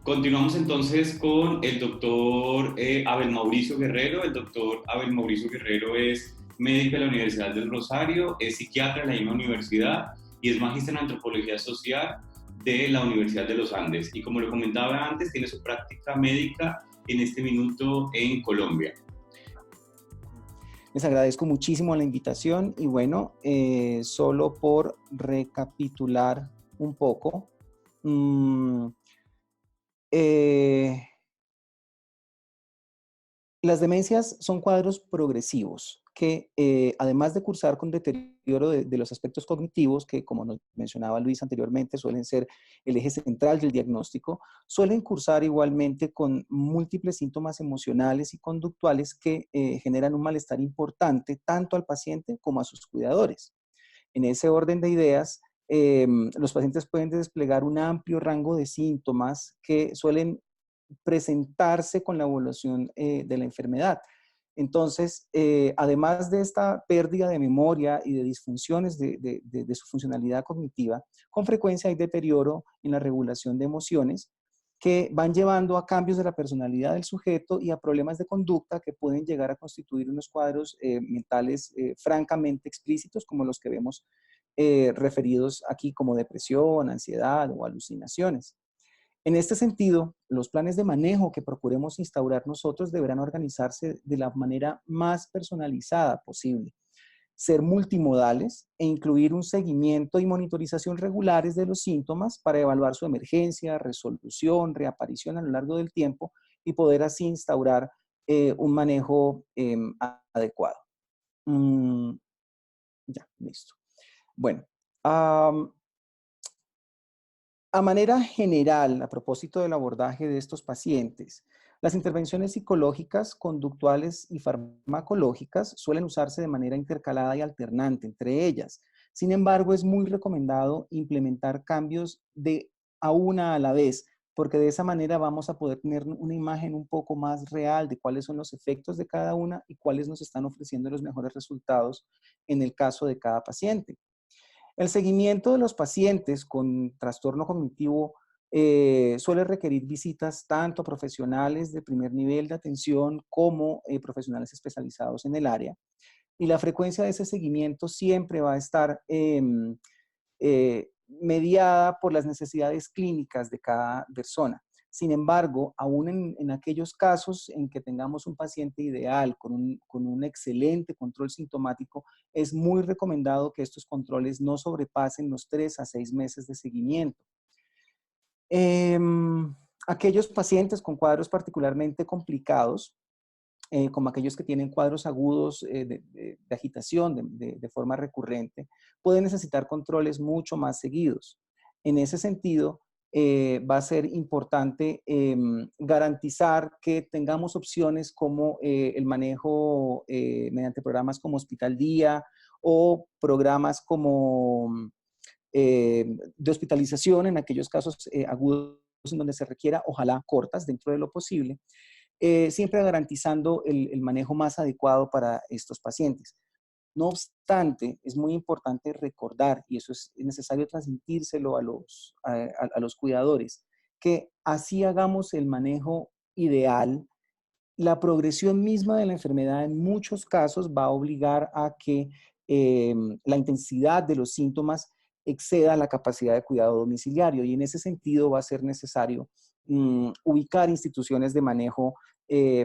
Continuamos entonces con el doctor Abel Mauricio Guerrero. El doctor Abel Mauricio Guerrero es médico de la Universidad del Rosario, es psiquiatra de la misma universidad y es magíster en antropología social de la Universidad de los Andes. Y como lo comentaba antes, tiene su práctica médica en este minuto en Colombia. Les agradezco muchísimo la invitación y bueno, solo por recapitular un poco, eh, las demencias son cuadros progresivos que, además de cursar con deterioro de los aspectos cognitivos, que como nos mencionaba Luis anteriormente, suelen ser el eje central del diagnóstico, suelen cursar igualmente con múltiples síntomas emocionales y conductuales que generan un malestar importante tanto al paciente como a sus cuidadores. En ese orden de ideas, los pacientes pueden desplegar un amplio rango de síntomas que suelen presentarse con la evolución de la enfermedad. Entonces, además de esta pérdida de memoria y de disfunciones de su funcionalidad cognitiva, con frecuencia hay deterioro en la regulación de emociones que van llevando a cambios de la personalidad del sujeto y a problemas de conducta que pueden llegar a constituir unos cuadros mentales francamente explícitos, como los que vemos referidos aquí como depresión, ansiedad o alucinaciones. En este sentido, los planes de manejo que procuremos instaurar nosotros deberán organizarse de la manera más personalizada posible, ser multimodales e incluir un seguimiento y monitorización regulares de los síntomas para evaluar su emergencia, resolución, reaparición a lo largo del tiempo y poder así instaurar un manejo adecuado. Mm, ya, listo. Bueno, um, a manera general, a propósito del abordaje de estos pacientes, las intervenciones psicológicas, conductuales y farmacológicas suelen usarse de manera intercalada y alternante entre ellas. Sin embargo, es muy recomendado implementar cambios de a una a la vez, porque de esa manera vamos a poder tener una imagen un poco más real de cuáles son los efectos de cada una y cuáles nos están ofreciendo los mejores resultados en el caso de cada paciente. El seguimiento de los pacientes con trastorno cognitivo suele requerir visitas tanto profesionales de primer nivel de atención como profesionales especializados en el área. Y la frecuencia de ese seguimiento siempre va a estar mediada por las necesidades clínicas de cada persona. Sin embargo, aún en aquellos casos en que tengamos un paciente ideal con un excelente control sintomático, es muy recomendado que estos controles no sobrepasen los 3 a 6 meses de seguimiento. Eh, Aquellos pacientes con cuadros particularmente complicados, como aquellos que tienen cuadros agudos de agitación de forma recurrente, pueden necesitar controles mucho más seguidos. En ese sentido, va a ser importante garantizar que tengamos opciones como el manejo mediante programas como Hospital Día o programas como de hospitalización en aquellos casos agudos en donde se requiera, ojalá cortas dentro de lo posible, siempre garantizando el manejo más adecuado para estos pacientes. No obstante, es muy importante recordar, y eso es necesario transmitírselo a los cuidadores, que así hagamos el manejo ideal, la progresión misma de la enfermedad en muchos casos va a obligar a que la intensidad de los síntomas exceda la capacidad de cuidado domiciliario y en ese sentido va a ser necesario ubicar instituciones de manejo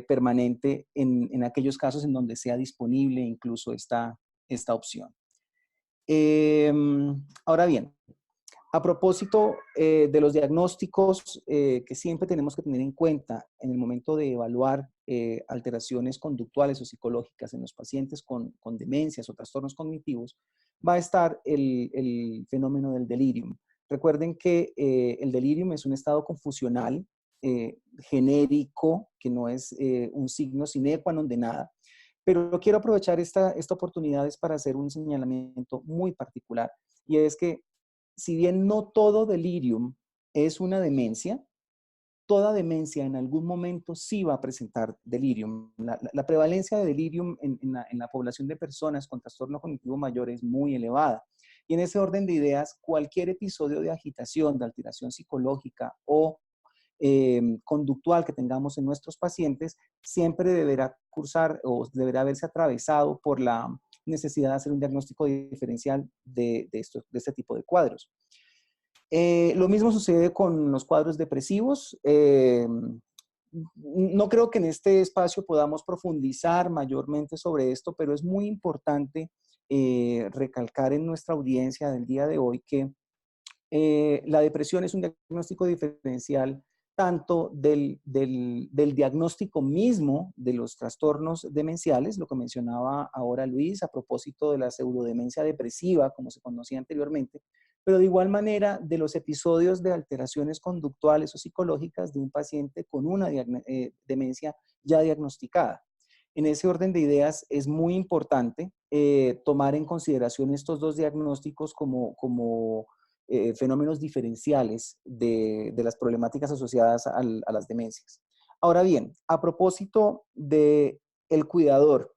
permanente en aquellos casos en donde sea disponible incluso esta opción. Ahora bien, a propósito de los diagnósticos que siempre tenemos que tener en cuenta en el momento de evaluar alteraciones conductuales o psicológicas en los pacientes con demencias o trastornos cognitivos, va a estar el fenómeno del delirium. Recuerden que el delirium es un estado confusional genérico, que no es un signo sine qua non de nada, pero quiero aprovechar esta oportunidad para hacer un señalamiento muy particular, y es que si bien no todo delirium es una demencia, toda demencia en algún momento sí va a presentar delirium. La prevalencia de delirium en la población de personas con trastorno cognitivo mayor es muy elevada. Y en ese orden de ideas, cualquier episodio de agitación, de alteración psicológica o conductual que tengamos en nuestros pacientes siempre deberá cursar o deberá verse atravesado por la necesidad de hacer un diagnóstico diferencial de este tipo de cuadros. Lo mismo sucede con los cuadros depresivos. No creo que en este espacio podamos profundizar mayormente sobre esto, pero es muy importante recalcar en nuestra audiencia del día de hoy que la depresión es un diagnóstico diferencial tanto del diagnóstico mismo de los trastornos demenciales, lo que mencionaba ahora Luis a propósito de la pseudodemencia depresiva, como se conocía anteriormente, pero de igual manera de los episodios de alteraciones conductuales o psicológicas de un paciente con una demencia ya diagnosticada. En ese orden de ideas es muy importante tomar en consideración estos dos diagnósticos como fenómenos diferenciales de las problemáticas asociadas a las demencias. Ahora bien, a propósito del cuidador,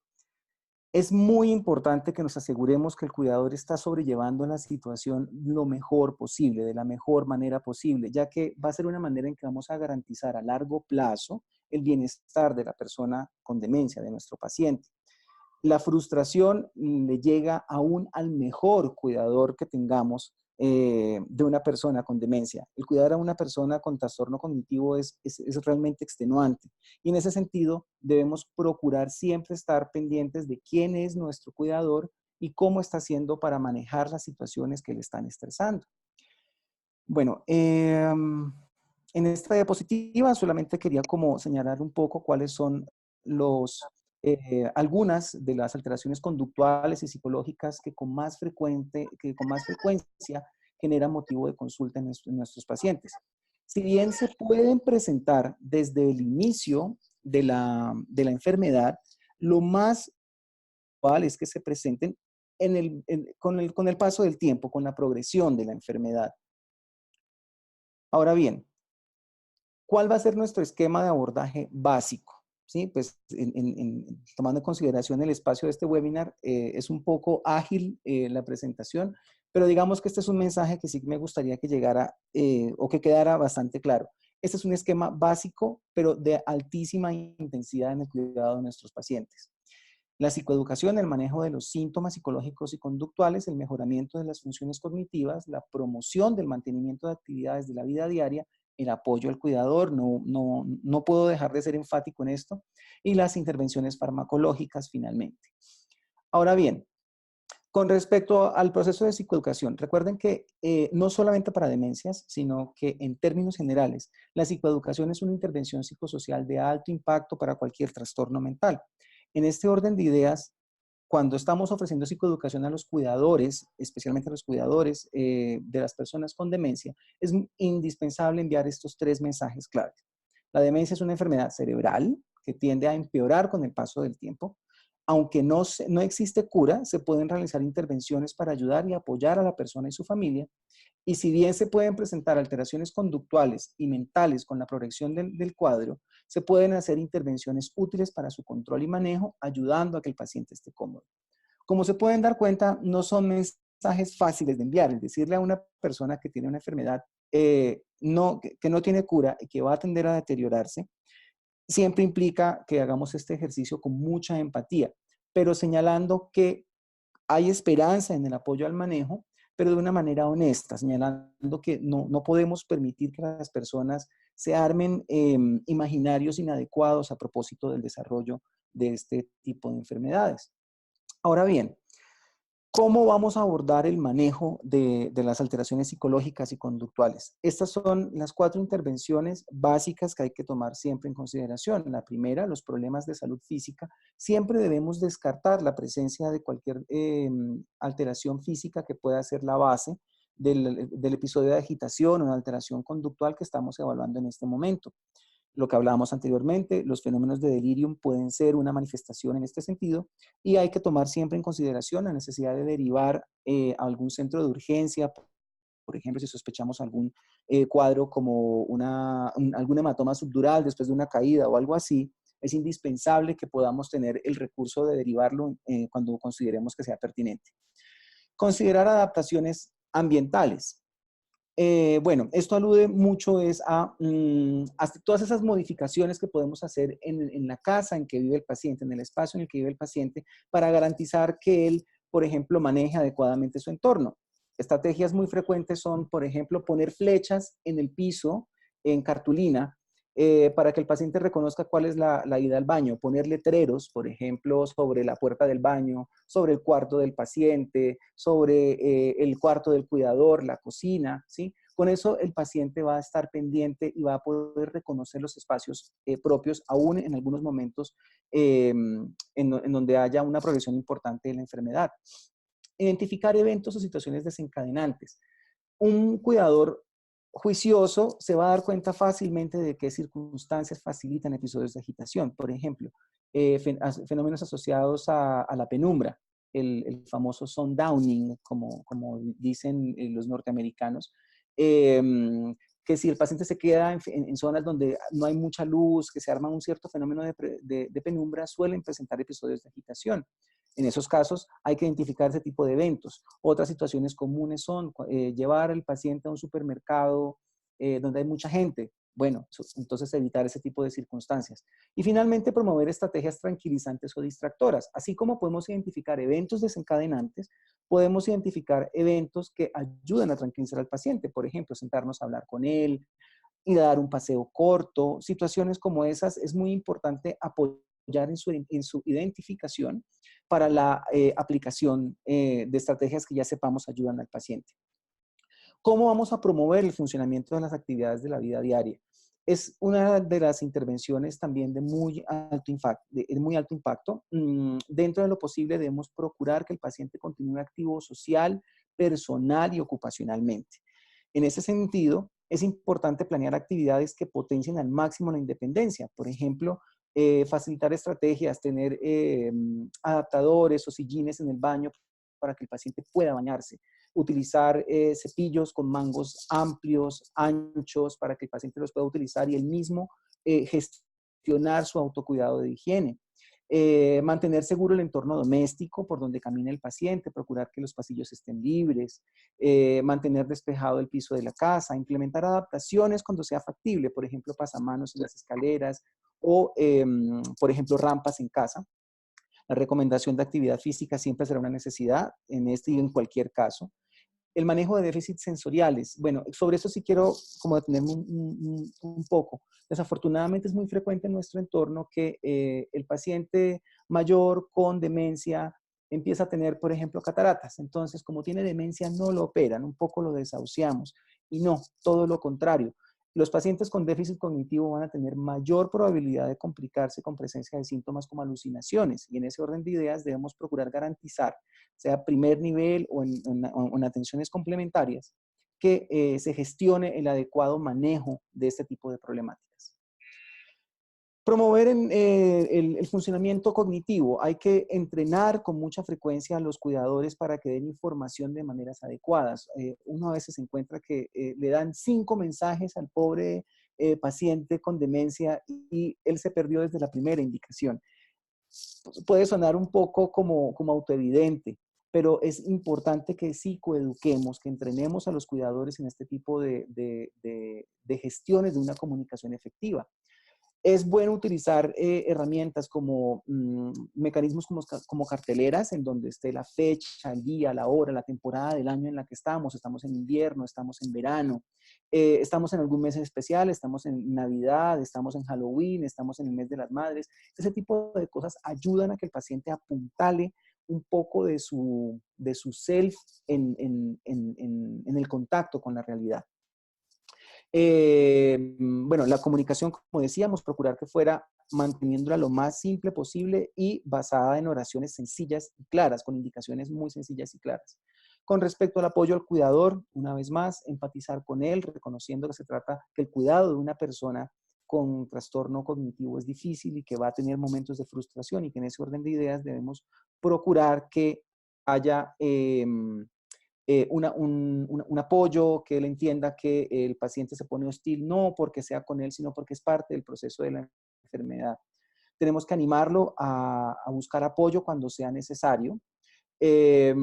es muy importante que nos aseguremos que el cuidador está sobrellevando la situación lo mejor posible, de la mejor manera posible, ya que va a ser una manera en que vamos a garantizar a largo plazo el bienestar de la persona con demencia, de nuestro paciente. La frustración le llega aún al mejor cuidador que tengamos de una persona con demencia. El cuidar a una persona con trastorno cognitivo es realmente extenuante. Y en ese sentido, debemos procurar siempre estar pendientes de quién es nuestro cuidador y cómo está haciendo para manejar las situaciones que le están estresando. Bueno, en esta diapositiva solamente quería como señalar un poco cuáles son algunas de las alteraciones conductuales y psicológicas que con más frecuencia generan motivo de consulta en nuestros pacientes. Si bien se pueden presentar desde el inicio de la enfermedad, lo más habitual es que se presenten con el paso del tiempo, con la progresión de la enfermedad. Ahora bien, ¿cuál va a ser nuestro esquema de abordaje básico? ¿Sí? Pues tomando en consideración el espacio de este webinar, es un poco ágil la presentación, pero digamos que este es un mensaje que sí me gustaría que llegara o que quedara bastante claro. Este es un esquema básico, pero de altísima intensidad en el cuidado de nuestros pacientes. La psicoeducación, el manejo de los síntomas psicológicos y conductuales, el mejoramiento de las funciones cognitivas, la promoción del mantenimiento de actividades de la vida diaria, el apoyo al cuidador, no puedo dejar de ser enfático en esto, y las intervenciones farmacológicas finalmente. Ahora bien, con respecto al proceso de psicoeducación, recuerden que no solamente para demencias, sino que en términos generales, la psicoeducación es una intervención psicosocial de alto impacto para cualquier trastorno mental. En este orden de ideas, cuando estamos ofreciendo psicoeducación a los cuidadores, especialmente a los cuidadores de las personas con demencia, es indispensable enviar estos tres mensajes claves. La demencia es una enfermedad cerebral que tiende a empeorar con el paso del tiempo. Aunque no existe cura, se pueden realizar intervenciones para ayudar y apoyar a la persona y su familia. Y si bien se pueden presentar alteraciones conductuales y mentales con la progresión del cuadro, se pueden hacer intervenciones útiles para su control y manejo, ayudando a que el paciente esté cómodo. Como se pueden dar cuenta, no son mensajes fáciles de enviar. Es decirle a una persona que tiene una enfermedad que no tiene cura y que va a tender a deteriorarse, siempre implica que hagamos este ejercicio con mucha empatía, pero señalando que hay esperanza en el apoyo al manejo, pero de una manera honesta, señalando que no podemos permitir que las personas se armen imaginarios inadecuados a propósito del desarrollo de este tipo de enfermedades. Ahora bien, ¿cómo vamos a abordar el manejo de las alteraciones psicológicas y conductuales? Estas son las 4 intervenciones básicas que hay que tomar siempre en consideración. La primera, los problemas de salud física. Siempre debemos descartar la presencia de cualquier alteración física que pueda ser la base del episodio de agitación o de alteración conductual que estamos evaluando en este momento. Lo que hablábamos anteriormente, los fenómenos de delirium pueden ser una manifestación en este sentido y hay que tomar siempre en consideración la necesidad de derivar a algún centro de urgencia, por ejemplo, si sospechamos algún cuadro como algún hematoma subdural después de una caída o algo así, es indispensable que podamos tener el recurso de derivarlo cuando consideremos que sea pertinente. Considerar adaptaciones ambientales. Bueno, esto alude mucho es a todas esas modificaciones que podemos hacer en la casa en que vive el paciente, en el espacio en el que vive el paciente, para garantizar que él, por ejemplo, maneje adecuadamente su entorno. Estrategias muy frecuentes son, por ejemplo, poner flechas en el piso en cartulina para que el paciente reconozca cuál es la ida al baño, poner letreros, por ejemplo, sobre la puerta del baño, sobre el cuarto del paciente, sobre el cuarto del cuidador, la cocina, ¿sí? Con eso el paciente va a estar pendiente y va a poder reconocer los espacios propios, aún en algunos momentos en donde haya una progresión importante de la enfermedad. Identificar eventos o situaciones desencadenantes. Un cuidador juicioso se va a dar cuenta fácilmente de qué circunstancias facilitan episodios de agitación. Por ejemplo, fenómenos asociados a la penumbra, el famoso sundowning, como dicen los norteamericanos, eh, que si el paciente se queda en zonas donde no hay mucha luz, que se arma un cierto fenómeno de penumbra, suelen presentar episodios de agitación. En esos casos hay que identificar ese tipo de eventos. Otras situaciones comunes son llevar al paciente a un supermercado donde hay mucha gente. Bueno, entonces evitar ese tipo de circunstancias. Y finalmente, promover estrategias tranquilizantes o distractoras. Así como podemos identificar eventos desencadenantes, podemos identificar eventos que ayudan a tranquilizar al paciente. Por ejemplo, sentarnos a hablar con él, ir a dar un paseo corto. Situaciones como esas es muy importante apoyar en su identificación para la aplicación de estrategias que ya sepamos ayudan al paciente. ¿Cómo vamos a promover el funcionamiento de las actividades de la vida diaria? Es una de las intervenciones también de muy alto impacto. Dentro de lo posible debemos procurar que el paciente continúe activo social, personal y ocupacionalmente. En ese sentido, es importante planear actividades que potencien al máximo la independencia. Por ejemplo, facilitar estrategias, tener adaptadores o sillines en el baño para que el paciente pueda bañarse, utilizar cepillos con mangos amplios, anchos, para que el paciente los pueda utilizar y él mismo gestionar su autocuidado de higiene. Mantener seguro el entorno doméstico por donde camina el paciente, procurar que los pasillos estén libres, mantener despejado el piso de la casa, implementar adaptaciones cuando sea factible, por ejemplo, pasamanos en las escaleras o, por ejemplo, rampas en casa. La recomendación de actividad física siempre será una necesidad en este y en cualquier caso. El manejo de déficits sensoriales. Bueno, sobre eso sí quiero como detenerme un poco. Desafortunadamente es muy frecuente en nuestro entorno que el paciente mayor con demencia empieza a tener, por ejemplo, cataratas. Entonces, como tiene demencia, no lo operan, un poco lo desahuciamos. Y no, todo lo contrario. Los pacientes con déficit cognitivo van a tener mayor probabilidad de complicarse con presencia de síntomas como alucinaciones. Y en ese orden de ideas debemos procurar garantizar, sea primer nivel o en atenciones complementarias, que se gestione el adecuado manejo de este tipo de problemáticas. Promover el funcionamiento cognitivo. Hay que entrenar con mucha frecuencia a los cuidadores para que den información de maneras adecuadas. Uno a veces encuentra que le dan 5 mensajes al pobre paciente con demencia y él se perdió desde la primera indicación. Puede sonar un poco como autoevidente, pero es importante que psicoeduquemos, que entrenemos a los cuidadores en este tipo de gestiones de una comunicación efectiva. Es bueno utilizar herramientas como mecanismos como carteleras, en donde esté la fecha, el día, la hora, la temporada del año en la que estamos. Estamos en invierno, estamos en verano, estamos en algún mes especial, estamos en Navidad, estamos en Halloween, estamos en el mes de las madres. Ese tipo de cosas ayudan a que el paciente apuntale un poco de su self en el contacto con la realidad. Bueno, la comunicación, como decíamos, procurar que fuera manteniéndola lo más simple posible y basada en oraciones sencillas y claras, con indicaciones muy sencillas y claras. Con respecto al apoyo al cuidador, una vez más, empatizar con él, reconociendo que se trata que el cuidado de una persona con trastorno cognitivo es difícil y que va a tener momentos de frustración y que en ese orden de ideas debemos procurar que haya un apoyo, que él entienda que el paciente se pone hostil, no porque sea con él, sino porque es parte del proceso de la enfermedad. Tenemos que animarlo a buscar apoyo cuando sea necesario. Eh,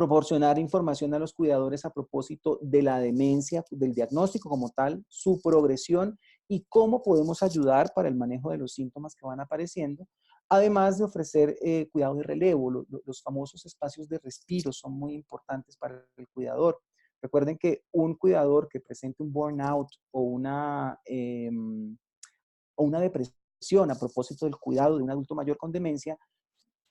proporcionar información a los cuidadores a propósito de la demencia, del diagnóstico como tal, su progresión y cómo podemos ayudar para el manejo de los síntomas que van apareciendo, además de ofrecer cuidado de relevo. Los famosos espacios de respiro son muy importantes para el cuidador. Recuerden que un cuidador que presente un burnout o una depresión a propósito del cuidado de un adulto mayor con demencia,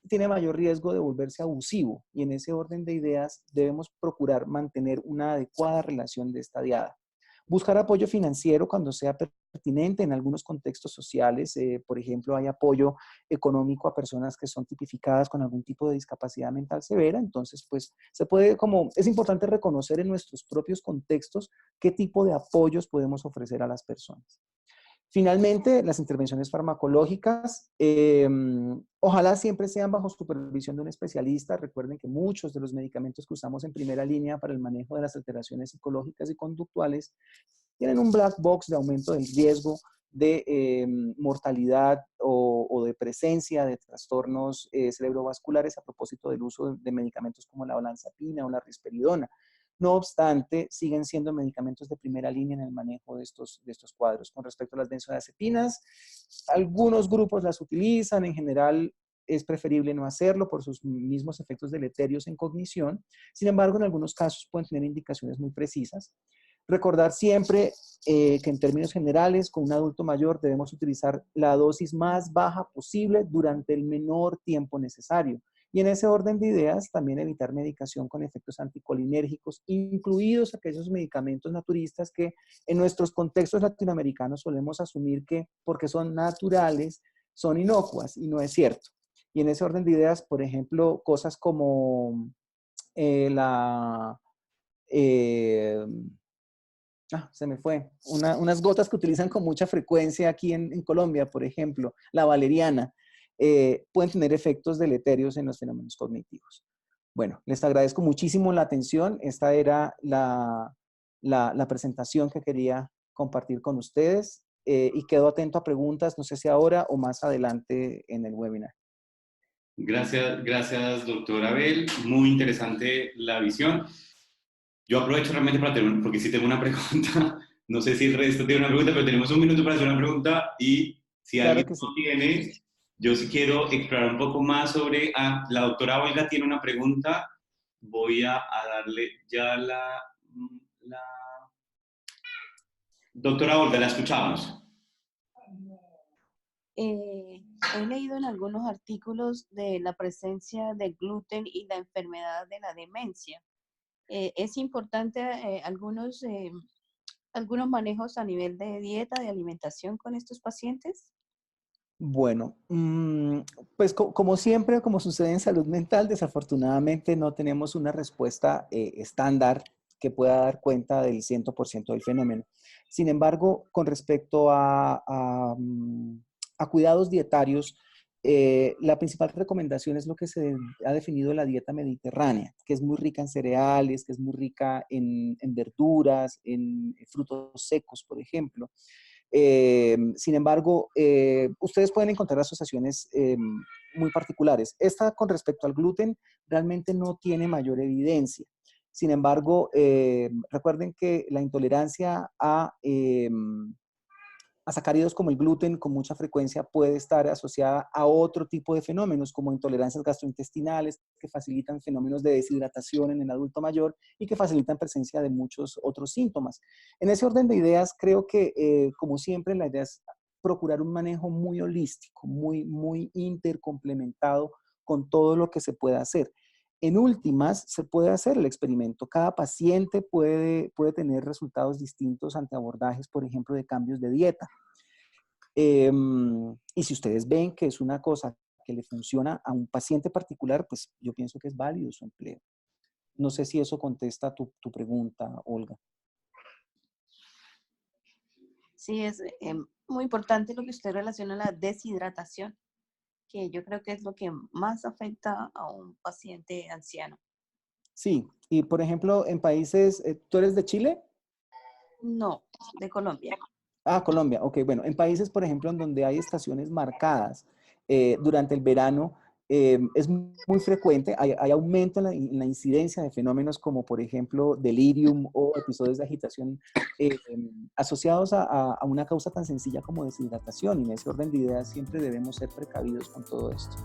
tiene mayor riesgo de volverse abusivo, y en ese orden de ideas debemos procurar mantener una adecuada relación de estadiada. Buscar apoyo financiero cuando sea pertinente en algunos contextos sociales. Por ejemplo, hay apoyo económico a personas que son tipificadas con algún tipo de discapacidad mental severa. Entonces, pues es importante reconocer en nuestros propios contextos qué tipo de apoyos podemos ofrecer a las personas. Finalmente, las intervenciones farmacológicas, ojalá siempre sean bajo supervisión de un especialista. Recuerden que muchos de los medicamentos que usamos en primera línea para el manejo de las alteraciones psicológicas y conductuales tienen un black box de aumento del riesgo de mortalidad o de presencia de trastornos cerebrovasculares a propósito del uso de medicamentos como la olanzapina o la risperidona. No obstante, siguen siendo medicamentos de primera línea en el manejo de estos cuadros. Con respecto a las benzodiazepinas, algunos grupos las utilizan. En general, es preferible no hacerlo por sus mismos efectos deleterios en cognición. Sin embargo, en algunos casos pueden tener indicaciones muy precisas. Recordar siempre que en términos generales, con un adulto mayor debemos utilizar la dosis más baja posible durante el menor tiempo necesario. Y en ese orden de ideas, también evitar medicación con efectos anticolinérgicos, incluidos aquellos medicamentos naturistas que en nuestros contextos latinoamericanos solemos asumir que porque son naturales, son inocuas, y no es cierto. Y en ese orden de ideas, por ejemplo, cosas como la... Eh, se me fue. Unas gotas que utilizan con mucha frecuencia aquí en Colombia, por ejemplo, la valeriana, pueden tener efectos deleterios en los fenómenos cognitivos. Bueno, les agradezco muchísimo la atención. Esta era la presentación que quería compartir con ustedes, y quedo atento a preguntas, no sé si ahora o más adelante en el webinar. Gracias, gracias, doctor Abel. Muy interesante la visión. Yo aprovecho realmente para tener, porque sí tengo una pregunta. No sé si el resto tiene una pregunta, pero tenemos un minuto para hacer una pregunta y si Claro alguien que no sí. tiene, yo sí quiero explorar un poco más sobre... la doctora Olga tiene una pregunta. Voy a darle ya la... Doctora Olga, la escuchamos. He leído en algunos artículos de la presencia de gluten y la enfermedad de la demencia. Es importante algunos manejos a nivel de dieta, de alimentación con estos pacientes. Bueno, pues como siempre, como sucede en salud mental, desafortunadamente no tenemos una respuesta estándar que pueda dar cuenta del 100% del fenómeno. Sin embargo, con respecto a cuidados dietarios, la principal recomendación es lo que se ha definido la dieta mediterránea, que es muy rica en cereales, que es muy rica en verduras, en frutos secos, por ejemplo. Sin embargo, ustedes pueden encontrar asociaciones muy particulares. Esta con respecto al gluten realmente no tiene mayor evidencia. Sin embargo, recuerden que la intolerancia a sacáridos como el gluten con mucha frecuencia puede estar asociada a otro tipo de fenómenos como intolerancias gastrointestinales que facilitan fenómenos de deshidratación en el adulto mayor y que facilitan presencia de muchos otros síntomas. En ese orden de ideas, creo que como siempre la idea es procurar un manejo muy holístico, muy intercomplementado con todo lo que se pueda hacer. En últimas, se puede hacer el experimento. Cada paciente puede tener resultados distintos ante abordajes, por ejemplo, de cambios de dieta. Y si ustedes ven que es una cosa que le funciona a un paciente particular, pues yo pienso que es válido su empleo. No sé si eso contesta tu pregunta, Olga. Sí, es muy importante lo que usted relaciona a la deshidratación, que yo creo que es lo que más afecta a un paciente anciano. Sí, y por ejemplo, en países, ¿tú eres de Chile? No, de Colombia. Ah, Colombia, ok, bueno, en países, por ejemplo, en donde hay estaciones marcadas durante el verano, es muy frecuente, hay aumento en la incidencia de fenómenos como, por ejemplo, delirium o episodios de agitación asociados a una causa tan sencilla como deshidratación. Y en ese orden de ideas siempre debemos ser precavidos con todo esto.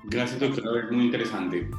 Gracias, doctora, es muy interesante.